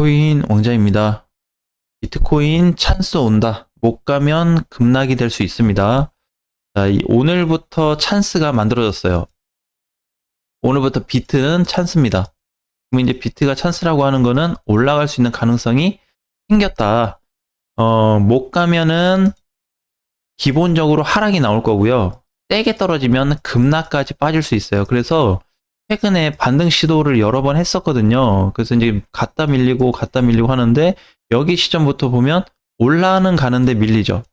비트코인 왕자입니다. 비트코인 찬스 온다. 못 가면 급락이 될 수 있습니다. 자, 오늘부터 찬스가 만들어졌어요. 오늘부터 비트는 찬스입니다. 그럼 이제 비트가 찬스라고 하는 거는 올라갈 수 있는 가능성이 생겼다. 못 가면은 기본적으로 하락이 나올 거고요. 세게 떨어지면 급락까지 빠질 수 있어요. 그래서 최근에 반등 시도를 여러 번 했었거든요. 그래서 이제 갔다 밀리고 하는데 여기 시점부터 보면 올라는 가는데 밀리죠.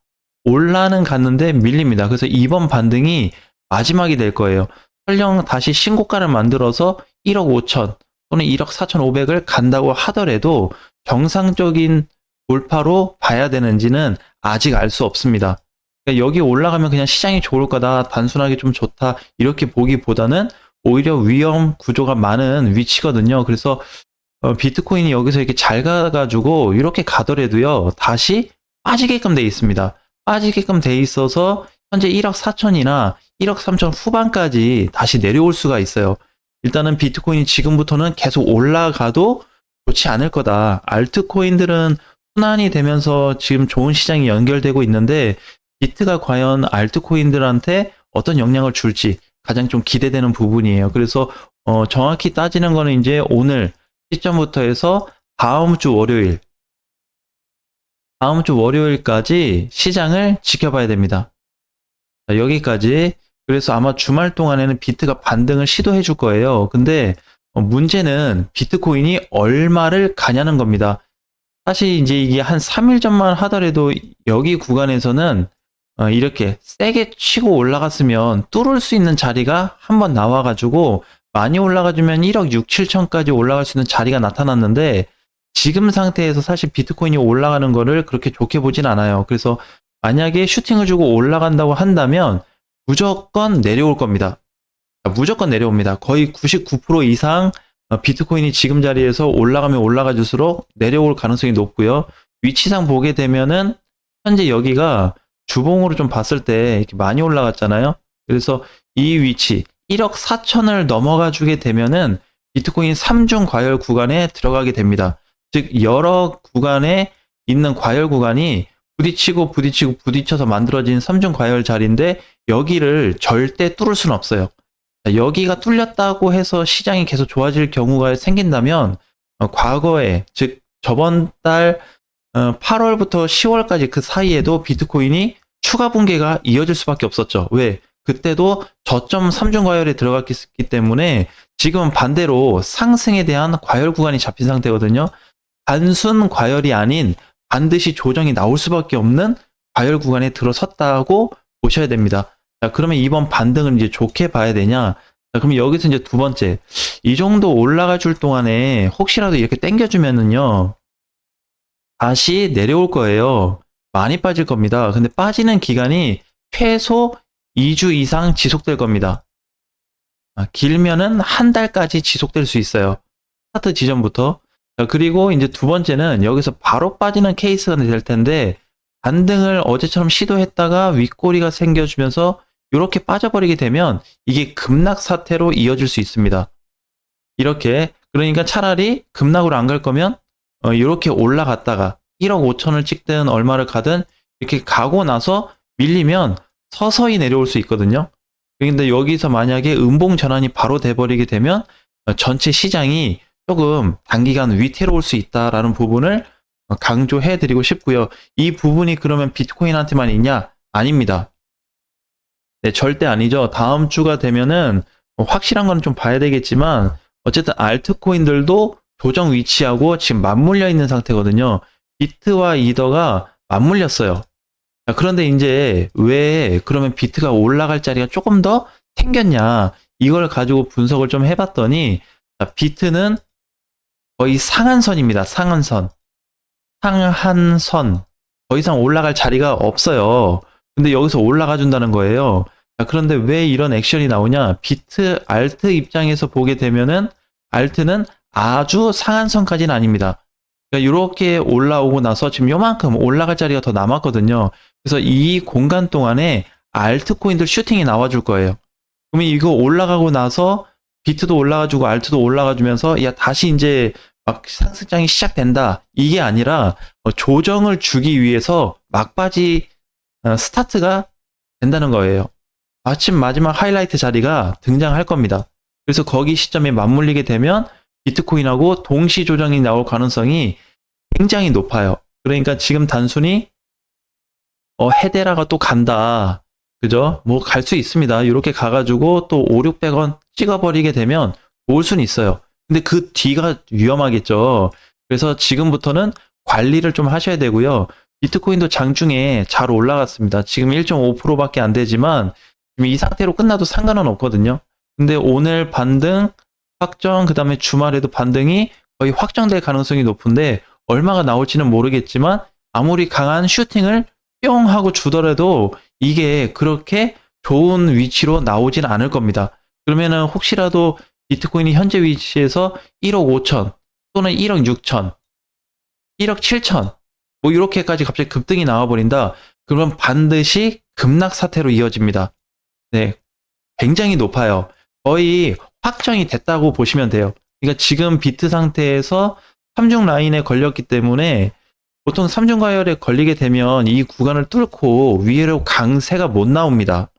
올라는 갔는데 밀립니다. 그래서 이번 반등이 마지막이 될 거예요. 설령 다시 신고가를 만들어서 1억 5천 또는 1억 4,500을 간다고 하더라도 정상적인 돌파로 봐야 되는지는 아직 알 수 없습니다. 그러니까 여기 올라가면 그냥 시장이 좋을 거다, 단순하게 좀 좋다 이렇게 보기보다는 오히려 위험 구조가 많은 위치거든요. 그래서 비트코인이 여기서 이렇게 잘 가가지고 이렇게 가더라도요, 다시 빠지게끔 돼 있습니다. 빠지게끔 돼 있어서 현재 1억 4천이나 1억 3천 후반까지 다시 내려올 수가 있어요. 일단은 비트코인이 지금부터는 계속 올라가도 좋지 않을 거다. 알트코인들은 순환이 되면서 지금 좋은 시장이 연결되고 있는데 비트가 과연 알트코인들한테 어떤 영향을 줄지 가장 좀 기대되는 부분이에요. 그래서 정확히 따지는 거는 이제 오늘 시점부터 해서 다음 주 월요일까지 시장을 지켜봐야 됩니다. 자, 여기까지. 그래서 아마 주말 동안에는 비트가 반등을 시도해 줄 거예요. 근데 문제는 비트코인이 얼마를 가냐는 겁니다. 사실 이제 이게 한 3일 전만 하더라도 여기 구간에서는 이렇게 세게 치고 올라갔으면 뚫을 수 있는 자리가 한번 나와가지고 많이 올라가주면 1억 6, 7천까지 올라갈 수 있는 자리가 나타났는데 지금 상태에서 사실 비트코인이 올라가는 거를 그렇게 좋게 보진 않아요. 그래서 만약에 슈팅을 주고 올라간다고 한다면 무조건 내려올 겁니다. 무조건 내려옵니다. 거의 99% 이상 비트코인이 지금 자리에서 올라가면 올라가 줄수록 내려올 가능성이 높고요. 위치상 보게 되면은 현재 여기가 주봉으로 좀 봤을 때 이렇게 많이 올라갔잖아요. 그래서 이 위치 1억 4천을 넘어가 주게 되면은 비트코인 3중 과열 구간에 들어가게 됩니다. 즉 여러 구간에 있는 과열 구간이 부딪혀서 만들어진 3중 과열 자리인데 여기를 절대 뚫을 수는 없어요. 여기가 뚫렸다고 해서 시장이 계속 좋아질 경우가 생긴다면 과거에 즉 저번 달 8월부터 10월까지 그 사이에도 비트코인이 추가 붕괴가 이어질 수밖에 없었죠. 왜? 그때도 저점 3중 과열에 들어갔기 때문에 지금은 반대로 상승에 대한 과열 구간이 잡힌 상태거든요. 단순 과열이 아닌 반드시 조정이 나올 수밖에 없는 과열 구간에 들어섰다고 보셔야 됩니다. 자, 그러면 이번 반등을 이제 좋게 봐야 되냐? 자, 그럼 여기서 이제 두 번째, 이 정도 올라가 줄 동안에 혹시라도 이렇게 당겨주면은요, 다시 내려올 거예요. 많이 빠질 겁니다. 근데 빠지는 기간이 최소 2주 이상 지속될 겁니다. 길면은 한 달까지 지속될 수 있어요. 스타트 지점부터. 자, 그리고 이제 두 번째는 여기서 바로 빠지는 케이스가 될 텐데 반등을 어제처럼 시도했다가 윗꼬리가 생겨주면서 이렇게 빠져버리게 되면 이게 급락 사태로 이어질 수 있습니다. 이렇게. 그러니까 차라리 급락으로 안 갈 거면 이렇게 올라갔다가 1억 5천을 찍든 얼마를 가든 이렇게 가고 나서 밀리면 서서히 내려올 수 있거든요. 근데 여기서 만약에 음봉 전환이 바로 돼버리게 되면 전체 시장이 조금 단기간 위태로울 수 있다라는 부분을 강조해 드리고 싶고요. 이 부분이 그러면 비트코인한테만 있냐? 아닙니다. 네, 절대 아니죠. 다음 주가 되면은 확실한 건 좀 봐야 되겠지만 어쨌든 알트코인들도 조정 위치하고 지금 맞물려 있는 상태거든요. 비트와 이더가 맞물렸어요. 자, 그런데 이제 왜 그러면 비트가 올라갈 자리가 조금 더 생겼냐? 이걸 가지고 분석을 좀 해봤더니 비트는 거의 상한선입니다. 상한선. 더 이상 올라갈 자리가 없어요. 근데 여기서 올라가 준다는 거예요. 자, 그런데 왜 이런 액션이 나오냐? 알트 입장에서 보게 되면은 알트는 아주 상한선까지는 아닙니다. 그러니까 이렇게 올라오고 나서 지금 요만큼 올라갈 자리가 더 남았거든요. 그래서 이 공간 동안에 알트코인들 슈팅이 나와줄 거예요. 그러면 이거 올라가고 나서 비트도 올라가주고 알트도 올라가주면서 야 다시 이제 막 상승장이 시작된다. 이게 아니라 조정을 주기 위해서 막바지 스타트가 된다는 거예요. 마침 마지막 하이라이트 자리가 등장할 겁니다. 그래서 거기 시점에 맞물리게 되면 비트코인하고 동시 조정이 나올 가능성이 굉장히 높아요. 그러니까 지금 단순히 헤데라가 또 간다. 그죠? 뭐 갈 수 있습니다. 이렇게 가가지고 또 5, 600원 찍어버리게 되면 올 수는 있어요. 근데 그 뒤가 위험하겠죠. 그래서 지금부터는 관리를 좀 하셔야 되고요. 비트코인도 장중에 잘 올라갔습니다. 지금 1.5%밖에 안 되지만 지금 이 상태로 끝나도 상관은 없거든요. 근데 오늘 반등 확정, 그 다음에 주말에도 반등이 거의 확정될 가능성이 높은데 얼마가 나올지는 모르겠지만 아무리 강한 슈팅을 뿅 하고 주더라도 이게 그렇게 좋은 위치로 나오진 않을 겁니다. 그러면은 혹시라도 비트코인이 현재 위치에서 1억 5천 또는 1억 6천, 1억 7천 뭐 이렇게까지 갑자기 급등이 나와버린다. 그러면 반드시 급락 사태로 이어집니다. 네, 굉장히 높아요. 거의 확정이 됐다고 보시면 돼요. 그러니까 지금 비트 상태에서 3중 라인에 걸렸기 때문에 보통 3중 가열에 걸리게 되면 이 구간을 뚫고 위로 강세가 못 나옵니다.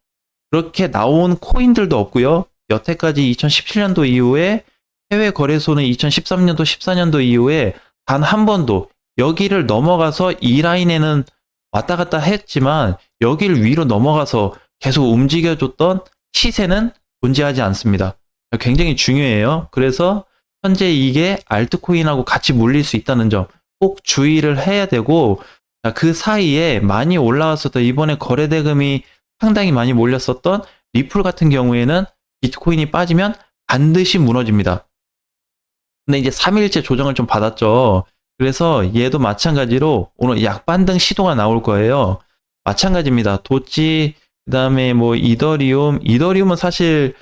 그렇게 나온 코인들도 없고요. 여태까지 2017년도 이후에 해외 거래소는 2013년도, 14년도 이후에 단 한 번도 여기를 넘어가서 이 라인에는 왔다 갔다 했지만 여기를 위로 넘어가서 계속 움직여줬던 시세는 존재하지 않습니다. 굉장히 중요해요. 그래서 현재 이게 알트코인하고 같이 물릴 수 있다는 점 꼭 주의를 해야 되고, 그 사이에 많이 올라왔었던 이번에 거래대금이 상당히 많이 몰렸었던 리플 같은 경우에는 비트코인이 빠지면 반드시 무너집니다. 근데 이제 3일째 조정을 좀 받았죠. 그래서 얘도 마찬가지로 오늘 약반등 시도가 나올 거예요. 마찬가지입니다. 도치, 그 다음에 뭐 이더리움은 사실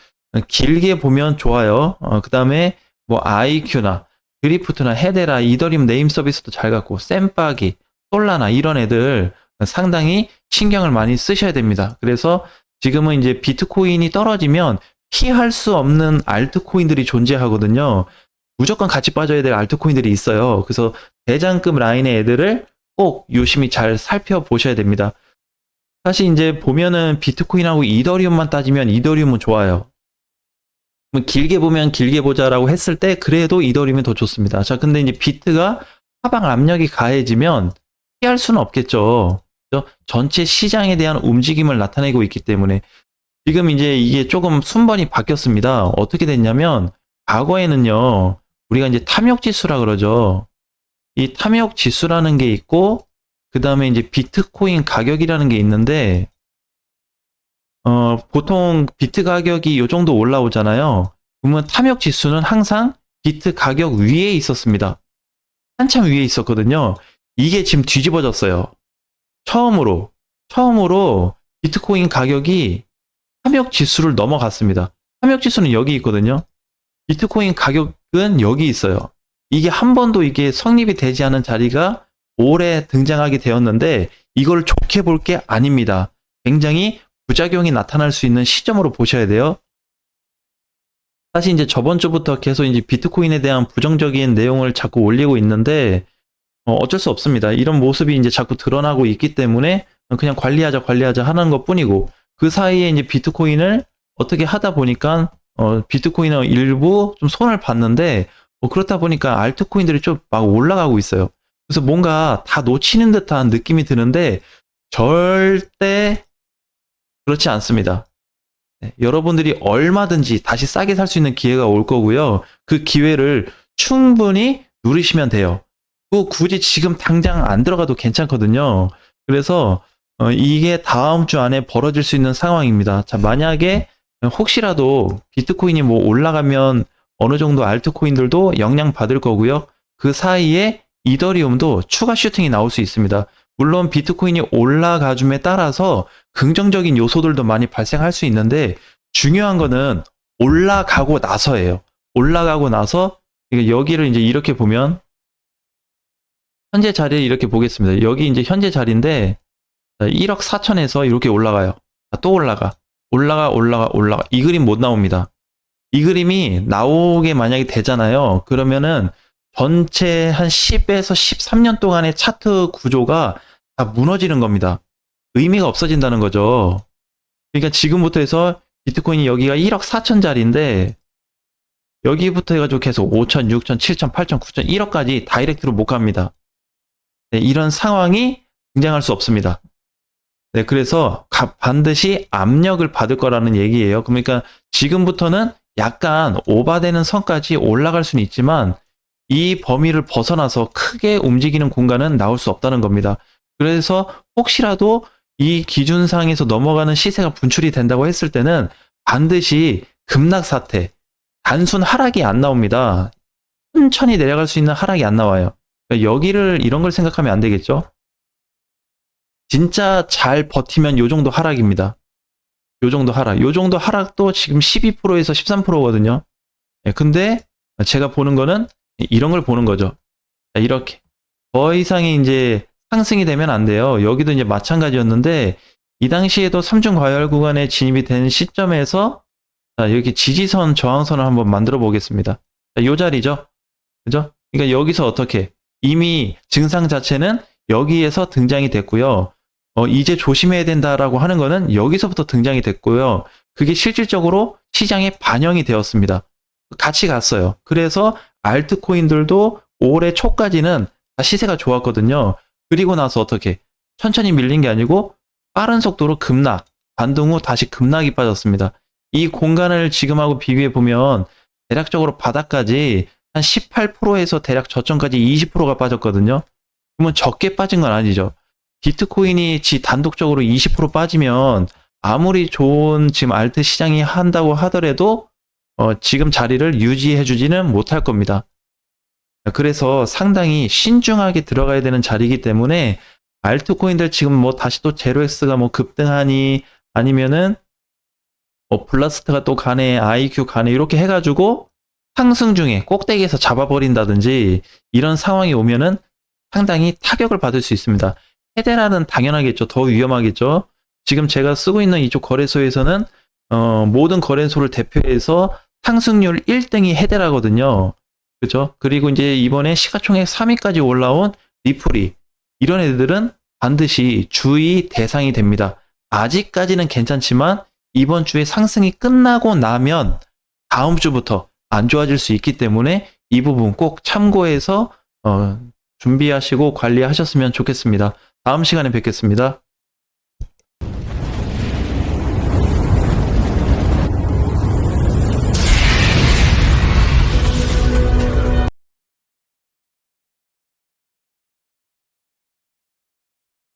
길게 보면 좋아요. 그 다음에 뭐 IQ나 드리프트나 헤데라, 이더리움 네임 서비스도 잘 갖고 셈바기, 솔라나 이런 애들 상당히 신경을 많이 쓰셔야 됩니다. 그래서 지금은 이제 비트코인이 떨어지면 피할 수 없는 알트코인들이 존재하거든요. 무조건 같이 빠져야 될 알트코인들이 있어요. 그래서 대장급 라인의 애들을 꼭 유심히 잘 살펴보셔야 됩니다. 사실 이제 보면은 비트코인하고 이더리움만 따지면 이더리움은 좋아요. 길게 보면 길게 보자라고 했을 때 그래도 이더리움이 더 좋습니다. 자, 근데 이제 비트가 하방 압력이 가해지면 피할 수는 없겠죠. 그죠? 전체 시장에 대한 움직임을 나타내고 있기 때문에 지금 이제 이게 조금 순번이 바뀌었습니다. 어떻게 됐냐면 과거에는요, 우리가 이제 탐욕 지수라 그러죠. 이 탐욕 지수라는 게 있고 그 다음에 이제 비트코인 가격이라는 게 있는데 보통 비트 가격이 요 정도 올라오잖아요. 그러면 탐욕 지수는 항상 비트 가격 위에 있었습니다. 한참 위에 있었거든요. 이게 지금 뒤집어졌어요. 처음으로 비트코인 가격이 탐욕 지수를 넘어갔습니다. 탐욕 지수는 여기 있거든요. 비트코인 가격은 여기 있어요. 이게 한 번도 이게 성립이 되지 않은 자리가 올해 등장하게 되었는데 이걸 좋게 볼 게 아닙니다. 굉장히 부작용이 나타날 수 있는 시점으로 보셔야 돼요. 사실 이제 저번 주부터 계속 이제 비트코인에 대한 부정적인 내용을 자꾸 올리고 있는데 어쩔 수 없습니다. 이런 모습이 이제 자꾸 드러나고 있기 때문에 그냥 관리하자 하는 것 뿐이고 그 사이에 이제 비트코인을 어떻게 하다 보니까 비트코인은 일부 좀 손을 봤는데 그렇다 보니까 알트코인들이 좀 막 올라가고 있어요. 그래서 뭔가 다 놓치는 듯한 느낌이 드는데 절대 그렇지 않습니다. 네, 여러분들이 얼마든지 다시 싸게 살 수 있는 기회가 올 거고요. 그 기회를 충분히 누리시면 돼요. 굳이 지금 당장 안 들어가도 괜찮거든요. 그래서 이게 다음 주 안에 벌어질 수 있는 상황입니다. 자, 만약에 혹시라도 비트코인이 뭐 올라가면 어느 정도 알트코인들도 영향 받을 거고요. 그 사이에 이더리움도 추가 슈팅이 나올 수 있습니다. 물론 비트코인이 올라가줌에 따라서 긍정적인 요소들도 많이 발생할 수 있는데 중요한 거는 올라가고 나서예요. 올라가고 나서 여기를 이제 이렇게 보면 현재 자리를 이렇게 보겠습니다. 여기 이제 현재 자리인데 1억 4천에서 이렇게 올라가요. 또 올라가. 이 그림 못 나옵니다. 이 그림이 나오게 만약에 되잖아요. 그러면은 전체 한 10에서 13년 동안의 차트 구조가 다 무너지는 겁니다. 의미가 없어진다는 거죠. 그러니까 지금부터 해서 비트코인이 여기가 1억 4천짜리인데 여기부터 해가지고 계속 5천, 6천, 7천, 8천, 9천, 1억까지 다이렉트로 못 갑니다. 네, 이런 상황이 등장할 수 없습니다. 네, 그래서 반드시 압력을 받을 거라는 얘기예요. 그러니까 지금부터는 약간 오바되는 선까지 올라갈 수는 있지만 이 범위를 벗어나서 크게 움직이는 공간은 나올 수 없다는 겁니다. 그래서 혹시라도 이 기준상에서 넘어가는 시세가 분출이 된다고 했을 때는 반드시 급락 사태, 단순 하락이 안 나옵니다. 천천히 내려갈 수 있는 하락이 안 나와요. 그러니까 여기를 이런 걸 생각하면 안 되겠죠? 진짜 잘 버티면 요 정도 하락입니다. 요 정도 하락. 요 정도 하락도 지금 12%에서 13%거든요. 근데 제가 보는 거는 이런 걸 보는 거죠. 이렇게. 더 이상의 이제 상승이 되면 안 돼요. 여기도 이제 마찬가지였는데 이 당시에도 삼중 과열 구간에 진입이 된 시점에서 이렇게 지지선, 저항선을 한번 만들어 보겠습니다. 이 자리죠. 그죠? 그러니까 여기서 어떻게 이미 증상 자체는 여기에서 등장이 됐고요. 이제 조심해야 된다라고 하는 거는 여기서부터 등장이 됐고요. 그게 실질적으로 시장에 반영이 되었습니다. 같이 갔어요. 그래서 알트코인들도 올해 초까지는 다 시세가 좋았거든요. 그리고 나서 어떻게 천천히 밀린 게 아니고 빠른 속도로 급락, 반등 후 다시 급락이 빠졌습니다. 이 공간을 지금하고 비교해 보면 대략적으로 바닥까지 한 18%에서 대략 저점까지 20%가 빠졌거든요. 그러면 적게 빠진 건 아니죠. 비트코인이 단독적으로 20% 빠지면 아무리 좋은 지금 알트 시장이 한다고 하더라도 지금 자리를 유지해 주지는 못할 겁니다. 그래서 상당히 신중하게 들어가야 되는 자리이기 때문에 알트코인들 지금 뭐 다시 또 제로엑스가 뭐 급등하니 아니면은 블라스트가 또 가네, IQ 가네 이렇게 해가지고 상승 중에 꼭대기에서 잡아버린다든지 이런 상황이 오면은 상당히 타격을 받을 수 있습니다. 헤데라는 당연하겠죠. 더 위험하겠죠. 지금 제가 쓰고 있는 이쪽 거래소에서는 모든 거래소를 대표해서 상승률 1등이 헤데라거든요. 그죠? 그리고 이제 이번에 시가총액 3위까지 올라온 리플이 이런 애들은 반드시 주의 대상이 됩니다. 아직까지는 괜찮지만 이번 주에 상승이 끝나고 나면 다음 주부터 안 좋아질 수 있기 때문에 이 부분 꼭 참고해서 준비하시고 관리하셨으면 좋겠습니다. 다음 시간에 뵙겠습니다.